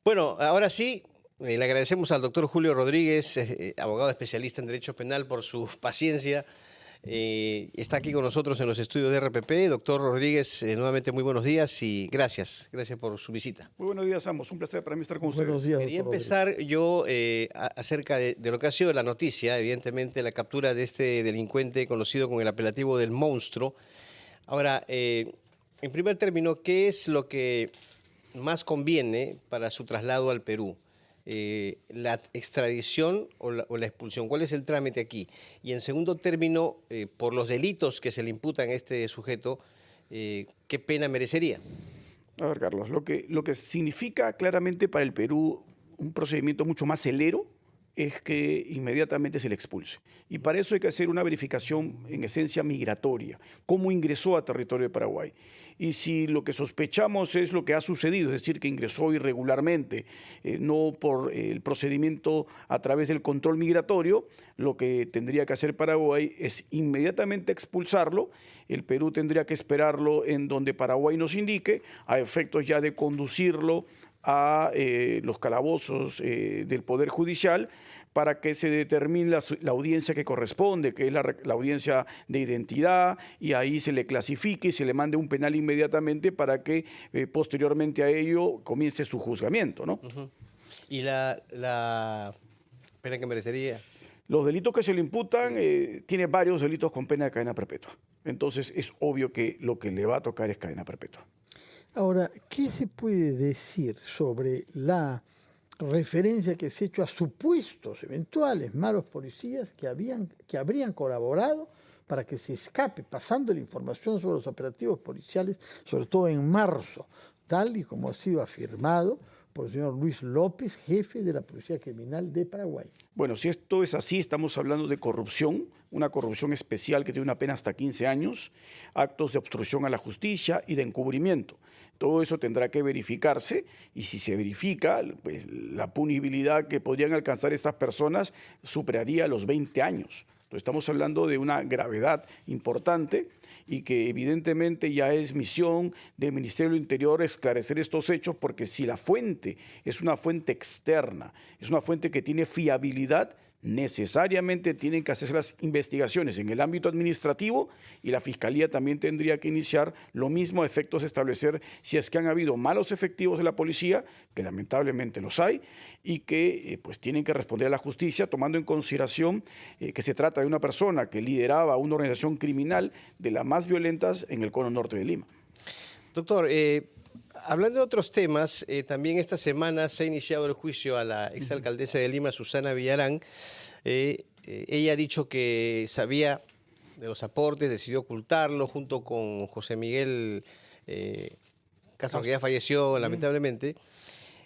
Bueno, ahora sí, le agradecemos al doctor Julio Rodríguez, abogado especialista en Derecho Penal, por su paciencia. Está aquí con nosotros en los estudios de RPP. Doctor Rodríguez, nuevamente muy buenos días y gracias. Gracias por su visita. Muy buenos días, ambos. Un placer para mí estar con ustedes. Buenos días, Quería doctor Rodríguez. empezar yo acerca de lo que ha sido la noticia, evidentemente la captura de este delincuente conocido con el apelativo del Monstruo. Ahora, en primer término, ¿qué es lo que más conviene para su traslado al Perú? ¿La extradición o la expulsión? ¿Cuál es el trámite aquí? Y en segundo término, por los delitos que se le imputan a este sujeto, ¿qué pena merecería? A ver, Carlos, lo que significa claramente para el Perú un procedimiento mucho más celero es que inmediatamente se le expulse. Y para eso hay que hacer una verificación en esencia migratoria, cómo ingresó a territorio de Paraguay. Y si lo que sospechamos es lo que ha sucedido, es decir, que ingresó irregularmente, no por el procedimiento a través del control migratorio, lo que tendría que hacer Paraguay es inmediatamente expulsarlo. El Perú tendría que esperarlo en donde Paraguay nos indique, a efectos ya de conducirlo a los calabozos del Poder Judicial para que se determine la audiencia que corresponde, que es la audiencia de identidad, y ahí se le clasifique y se le mande un penal inmediatamente para que posteriormente a ello comience su juzgamiento, ¿no? ¿Y la pena que merecería? Los delitos que se le imputan, tiene varios delitos con pena de cadena perpetua. Entonces es obvio que lo que le va a tocar es cadena perpetua. Ahora, ¿qué se puede decir sobre la referencia que se ha hecho a supuestos eventuales malos policías que habrían colaborado para que se escape, pasando la información sobre los operativos policiales, sobre todo en marzo, tal y como ha sido afirmado por el señor Luis López, jefe de la Policía Criminal de Paraguay? Bueno, si esto es así, estamos hablando de corrupción, una corrupción especial que tiene una pena hasta 15 años, actos de obstrucción a la justicia y de encubrimiento. Todo eso tendrá que verificarse y si se verifica, pues la punibilidad que podrían alcanzar estas personas superaría los 20 años. Entonces, estamos hablando de una gravedad importante y que evidentemente ya es misión del Ministerio del Interior esclarecer estos hechos, porque si la fuente es una fuente externa, es una fuente que tiene fiabilidad, necesariamente tienen que hacerse las investigaciones en el ámbito administrativo y la Fiscalía también tendría que iniciar lo mismo a efectos de establecer si es que han habido malos efectivos de la policía, que lamentablemente los hay, y que pues tienen que responder a la justicia tomando en consideración que se trata de una persona que lideraba una organización criminal de las más violentas en el cono norte de Lima. Doctor, hablando de otros temas, también esta semana se ha iniciado el juicio a la exalcaldesa de Lima, Susana Villarán. Ella ha dicho que sabía de los aportes, decidió ocultarlo junto con José Miguel Castro, que ya falleció lamentablemente,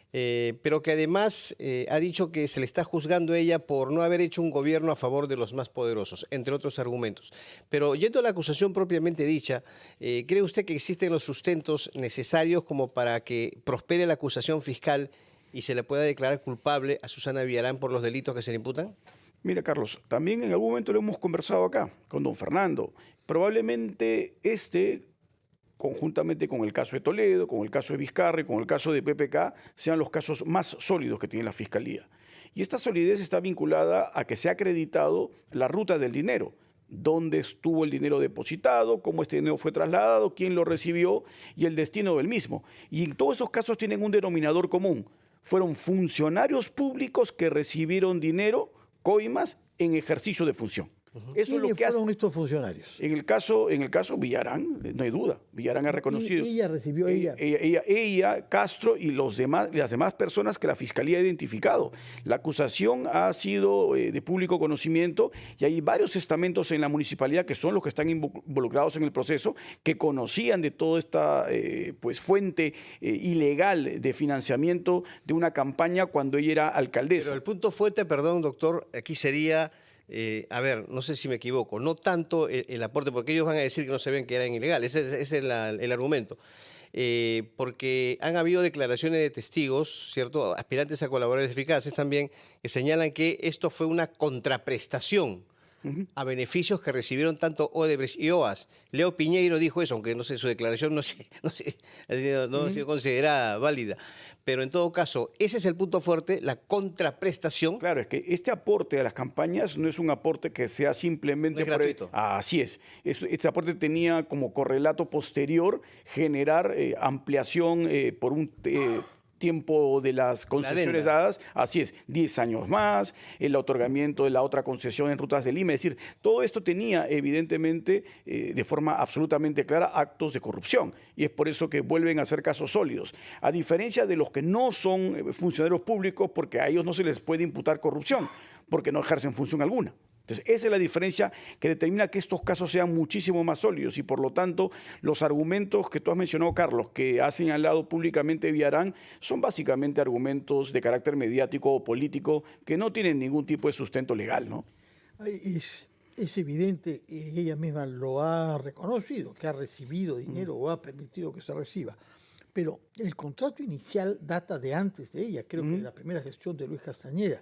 pero que además ha dicho que se le está juzgando a ella por no haber hecho un gobierno a favor de los más poderosos, entre otros argumentos. Pero yendo a la acusación propiamente dicha, ¿cree usted que existen los sustentos necesarios como para que prospere la acusación fiscal y se le pueda declarar culpable a Susana Villarán por los delitos que se le imputan? Mira, Carlos, también en algún momento lo hemos conversado acá con don Fernando. Probablemente conjuntamente con el caso de Toledo, con el caso de Vizcarra y con el caso de PPK, sean los casos más sólidos que tiene la Fiscalía. Y esta solidez está vinculada a que se ha acreditado la ruta del dinero, dónde estuvo el dinero depositado, cómo este dinero fue trasladado, quién lo recibió y el destino del mismo. Y en todos esos casos tienen un denominador común. Fueron funcionarios públicos que recibieron dinero, coimas, en ejercicio de función. Eso es lo que fueron estos funcionarios. En el caso Villarán, no hay duda, Villarán ha reconocido. Y ella recibió ella, Castro y las demás personas que la Fiscalía ha identificado. La acusación ha sido de público conocimiento y hay varios estamentos en la municipalidad que son los que están involucrados en el proceso, que conocían de toda esta pues, fuente ilegal de financiamiento de una campaña cuando ella era alcaldesa. Pero el punto fuerte, perdón, doctor, aquí sería... a ver, no sé si me equivoco, no tanto el aporte, porque ellos van a decir que no sabían que eran ilegales, ese es el argumento. Porque han habido declaraciones de testigos, ¿cierto?, aspirantes a colaboradores eficaces también, que señalan que esto fue una contraprestación a beneficios que recibieron tanto Odebrecht y OAS. Leo Piñeiro dijo eso, aunque no sé, su declaración no ha sido considerada válida. Pero en todo caso, ese es el punto fuerte, la contraprestación. Claro, es que este aporte a las campañas no es un aporte que sea simplemente... No es gratuito. Así es. Este aporte tenía como correlato posterior generar ampliación por un tiempo de las concesiones dadas, así es, 10 años más, el otorgamiento de la otra concesión en Rutas de Lima, es decir, todo esto tenía evidentemente de forma absolutamente clara actos de corrupción y es por eso que vuelven a ser casos sólidos, a diferencia de los que no son funcionarios públicos porque a ellos no se les puede imputar corrupción porque no ejercen función alguna. Entonces, esa es la diferencia que determina que estos casos sean muchísimo más sólidos y, por lo tanto, los argumentos que tú has mencionado, Carlos, que ha señalado públicamente Villarán, son básicamente argumentos de carácter mediático o político que no tienen ningún tipo de sustento legal, ¿no? Es evidente, y ella misma lo ha reconocido, que ha recibido dinero o ha permitido que se reciba. Pero el contrato inicial data de antes de ella, creo que de la primera gestión de Luis Castañeda.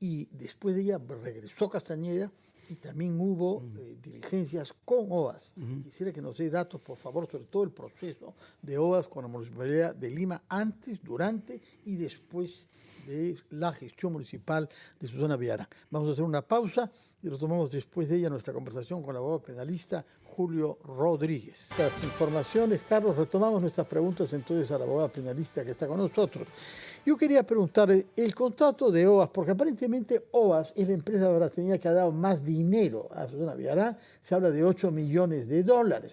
Y después de ella regresó Castañeda y también hubo diligencias con OAS. Quisiera que nos dé datos, por favor, sobre todo el proceso de OAS con la Municipalidad de Lima antes, durante y después de la gestión municipal de Susana Villarán. Vamos a hacer una pausa y retomamos después de ella nuestra conversación con el abogado penalista Julio Rodríguez. Estas informaciones, Carlos, retomamos nuestras preguntas entonces al abogado penalista que está con nosotros. Yo quería preguntarle el contrato de OAS, porque aparentemente OAS es la empresa brasileña que ha dado más dinero a Susana Villarán. Se habla de $8 millones,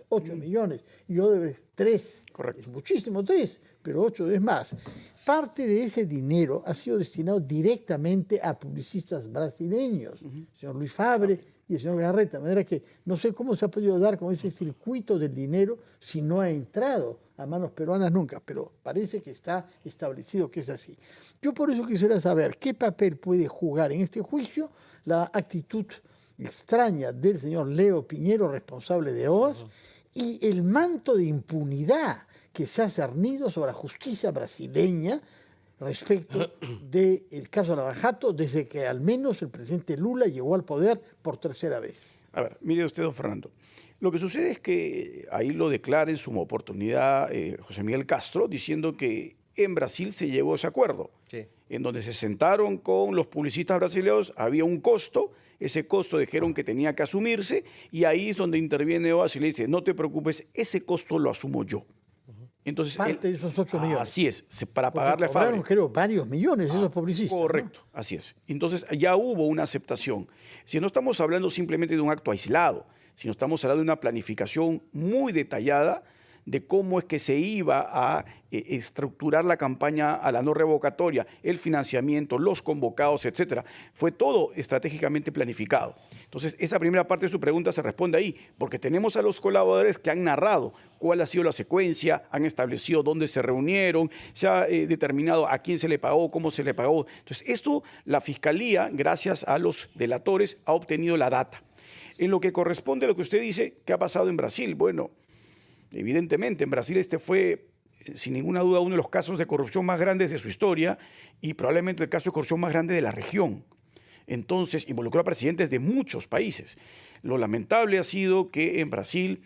8 millones, y Odebrecht 3. Correcto. Es muchísimo, 3, pero 8 es más. Parte de ese dinero ha sido destinado directamente a publicistas brasileños, el señor Luis Fabre y el señor Garreta, de manera que no sé cómo se ha podido dar con ese circuito del dinero si no ha entrado a manos peruanas nunca, pero parece que está establecido que es así. Yo por eso quisiera saber qué papel puede jugar en este juicio la actitud extraña del señor Leo Piñeiro, responsable de OAS, y el manto de impunidad que se ha cernido sobre la justicia brasileña respecto del caso Lava Jato desde que al menos el presidente Lula llegó al poder por tercera vez. A ver, mire usted, don Fernando. Lo que sucede es que ahí lo declara en su oportunidad José Miguel Castro, diciendo que en Brasil se llegó a ese acuerdo, en donde se sentaron con los publicistas brasileños, había un costo, ese costo dijeron que tenía que asumirse, y ahí es donde interviene OAS y le dice, no te preocupes, ese costo lo asumo yo. Entonces, parte de esos 8 millones. Así es, para pagarle a Fabre. Creo, varios millones esos publicistas. Correcto, ¿no? Así es. Entonces ya hubo una aceptación. Si no estamos hablando simplemente de un acto aislado, sino estamos hablando de una planificación muy detallada de cómo es que se iba a estructurar la campaña a la no revocatoria, el financiamiento, los convocados, etcétera. Fue todo estratégicamente planificado. Entonces, esa primera parte de su pregunta se responde ahí, porque tenemos a los colaboradores que han narrado cuál ha sido la secuencia, han establecido dónde se reunieron, se ha determinado a quién se le pagó, cómo se le pagó. Entonces, esto la Fiscalía, gracias a los delatores, ha obtenido la data. En lo que corresponde a lo que usted dice, ¿qué ha pasado en Brasil? Bueno, evidentemente, en Brasil este fue, sin ninguna duda, uno de los casos de corrupción más grandes de su historia y probablemente el caso de corrupción más grande de la región. Entonces, involucró a presidentes de muchos países. Lo lamentable ha sido que en Brasil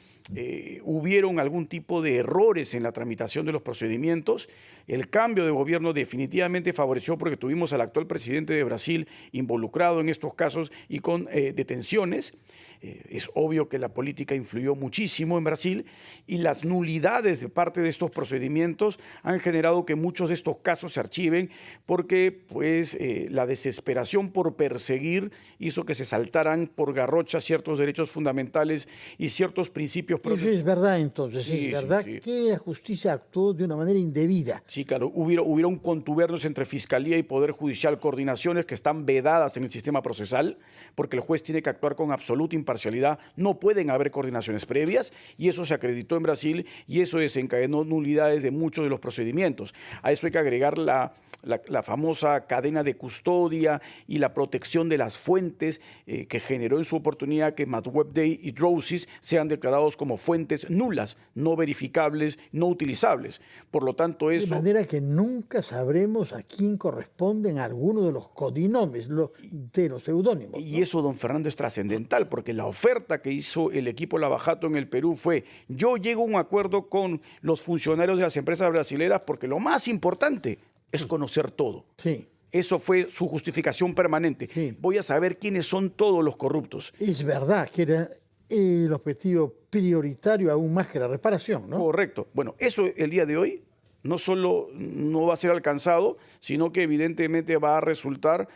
hubieron algún tipo de errores en la tramitación de los procedimientos. El cambio de gobierno definitivamente favoreció porque tuvimos al actual presidente de Brasil involucrado en estos casos y con detenciones. Es obvio que la política influyó muchísimo en Brasil y las nulidades de parte de estos procedimientos han generado que muchos de estos casos se archiven porque pues, la desesperación por perseguir hizo que se saltaran por garrocha ciertos derechos fundamentales y ciertos principios. Eso es verdad entonces, es verdad que la justicia actuó de una manera indebida. Sí, claro, hubieron contubernios entre Fiscalía y Poder Judicial, coordinaciones que están vedadas en el sistema procesal, porque el juez tiene que actuar con absoluta imparcialidad, no pueden haber coordinaciones previas, y eso se acreditó en Brasil, y eso desencadenó nulidades de muchos de los procedimientos. A eso hay que agregar la la famosa cadena de custodia y la protección de las fuentes que generó en su oportunidad que MadWebDay y Drosis sean declarados como fuentes nulas, no verificables, no utilizables. Por lo tanto, eso... De manera que nunca sabremos a quién corresponden algunos de los codinomes, de los seudónimos, ¿no? Y eso, don Fernando, es trascendental, porque la oferta que hizo el equipo Lavajato en el Perú fue: yo llego a un acuerdo con los funcionarios de las empresas brasileras porque lo más importante es conocer todo. Sí. Eso fue su justificación permanente. Sí. Voy a saber quiénes son todos los corruptos. Es verdad que era el objetivo prioritario aún más que la reparación, ¿no? Correcto. Bueno, eso el día de hoy no solo no va a ser alcanzado, sino que evidentemente va a resultar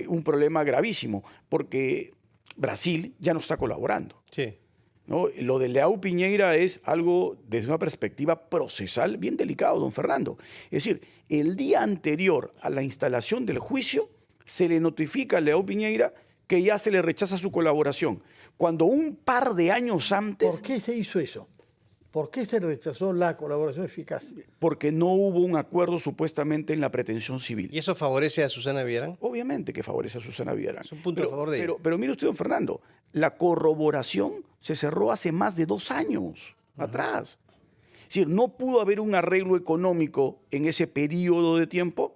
un problema gravísimo, porque Brasil ya no está colaborando. Sí. ¿No? Lo de Leão Piñeira es algo desde una perspectiva procesal bien delicado, don Fernando. Es decir, el día anterior a la instalación del juicio se le notifica a Leão Piñeira que ya se le rechaza su colaboración, cuando un par de años antes... ¿Por qué se hizo eso? ¿Por qué se rechazó la colaboración eficaz? Porque no hubo un acuerdo supuestamente en la pretensión civil. ¿Y eso favorece a Susana Villarán? Obviamente que favorece a Susana Villarán. Es un punto a favor de ella. Pero mire usted, don Fernando, la corroboración se cerró hace más de 2 años atrás. Es decir, no pudo haber un arreglo económico en ese periodo de tiempo.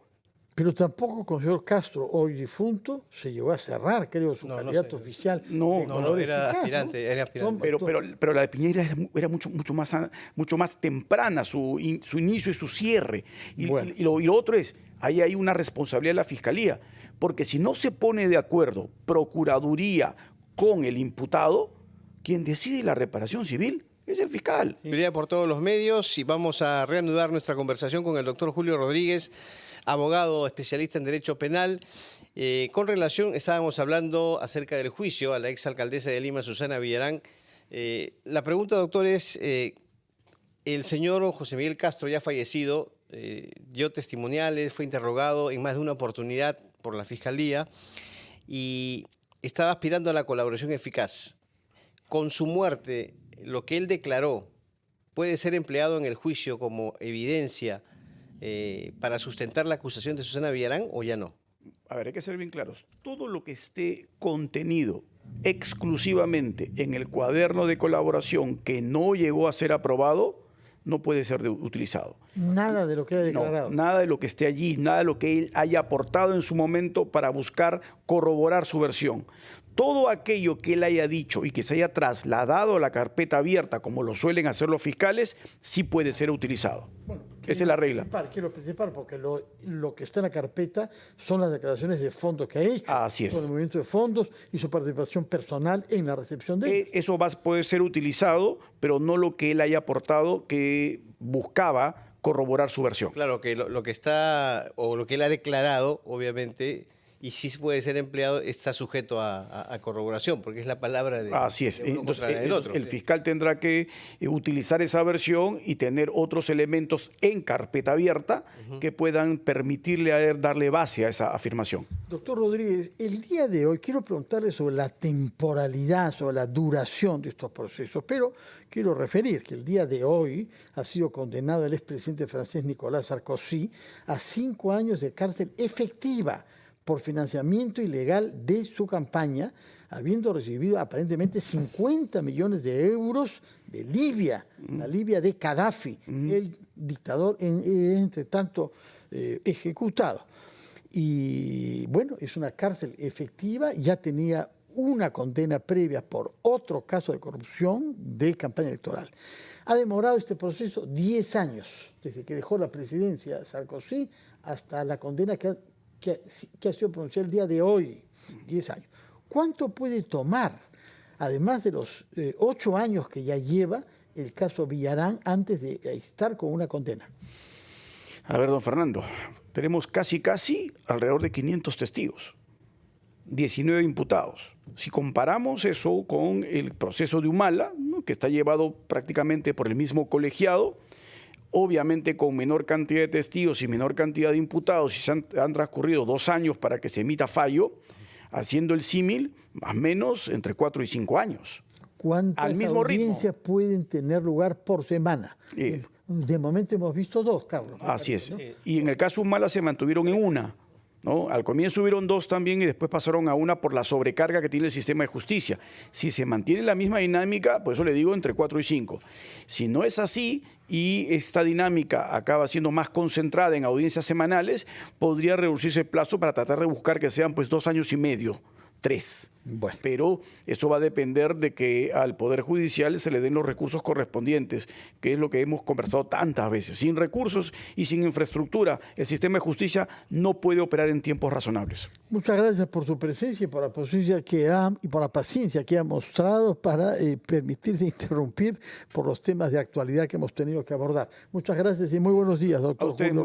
Pero tampoco con el señor Castro, hoy difunto, se llegó a cerrar, creo, su candidato oficial. No, era aspirante, era aspirante. Pero la de Piñera era mucho más temprana, su inicio y su cierre. Bueno. Y lo otro es, ahí hay una responsabilidad de la Fiscalía, porque si no se pone de acuerdo Procuraduría con el imputado, quien decide la reparación civil es el fiscal. Pelea por todos los medios y vamos a reanudar nuestra conversación con el doctor Julio Rodríguez, abogado especialista en Derecho Penal. Estábamos hablando acerca del juicio a la exalcaldesa de Lima, Susana Villarán. La pregunta, doctor, es, el señor José Miguel Castro, ya fallecido, dio testimoniales, fue interrogado en más de una oportunidad por la Fiscalía y estaba aspirando a la colaboración eficaz. Con su muerte, lo que él declaró puede ser empleado en el juicio como evidencia para sustentar la acusación de Susana Villarán, ¿o ya no? A ver, hay que ser bien claros. Todo lo que esté contenido exclusivamente en el cuaderno de colaboración que no llegó a ser aprobado, no puede ser utilizado. Nada de lo que ha declarado. No, nada de lo que esté allí, nada de lo que él haya aportado en su momento para buscar corroborar su versión. Todo aquello que él haya dicho y que se haya trasladado a la carpeta abierta, como lo suelen hacer los fiscales, sí puede ser utilizado. Bueno, esa es la regla. Quiero participar porque lo que está en la carpeta son las declaraciones de fondos que ha hecho. Así es. Con el movimiento de fondos y su participación personal en la recepción de ellos. Eso puede ser utilizado, pero no lo que él haya aportado que buscaba corroborar su versión. Claro, que lo que está, o lo que él ha declarado, obviamente, y sí puede ser empleado, está sujeto a corroboración, porque es la palabra de, Así es. de uno Entonces, contra el otro. El fiscal tendrá que utilizar esa versión y tener otros elementos en carpeta abierta que puedan permitirle darle base a esa afirmación. Doctor Rodríguez, el día de hoy quiero preguntarle sobre la temporalidad, sobre la duración de estos procesos, pero quiero referir que el día de hoy ha sido condenado el expresidente francés Nicolas Sarkozy a 5 años de cárcel efectiva por financiamiento ilegal de su campaña, habiendo recibido aparentemente 50 millones de euros de Libia, la Libia de Gaddafi, el dictador entre tanto ejecutado. Y bueno, es una cárcel efectiva, ya tenía una condena previa por otro caso de corrupción de campaña electoral. Ha demorado este proceso 10 años, desde que dejó la presidencia Sarkozy hasta la condena que ha sido pronunciada el día de hoy, 10 años. ¿Cuánto puede tomar, además de los 8 años que ya lleva el caso Villarán antes de estar con una condena? A ver, don Fernando, tenemos casi alrededor de 500 testigos, 19 imputados. Si comparamos eso con el proceso de Humala, ¿no?, que está llevado prácticamente por el mismo colegiado, obviamente con menor cantidad de testigos y menor cantidad de imputados, y han transcurrido 2 años para que se emita fallo, haciendo el símil, más o menos entre 4 y 5 años. ¿Cuántas al mismo audiencias ritmo pueden tener lugar por semana? De momento hemos visto 2, Carlos. Así es. ¿no? Y en el caso Humala se mantuvieron en una, ¿no? Al comienzo hubieron 2 también y después pasaron a una por la sobrecarga que tiene el sistema de justicia. Si se mantiene la misma dinámica, por eso le digo entre 4 y 5. Si no es así y esta dinámica acaba siendo más concentrada en audiencias semanales, podría reducirse el plazo para tratar de buscar que sean pues 2 años y medio, 3. Bueno. Pero eso va a depender de que al Poder Judicial se le den los recursos correspondientes, que es lo que hemos conversado tantas veces. Sin recursos y sin infraestructura, el sistema de justicia no puede operar en tiempos razonables. Muchas gracias por su presencia y por la paciencia que ha mostrado para permitirse interrumpir por los temas de actualidad que hemos tenido que abordar. Muchas gracias y muy buenos días, doctor A usted, Julio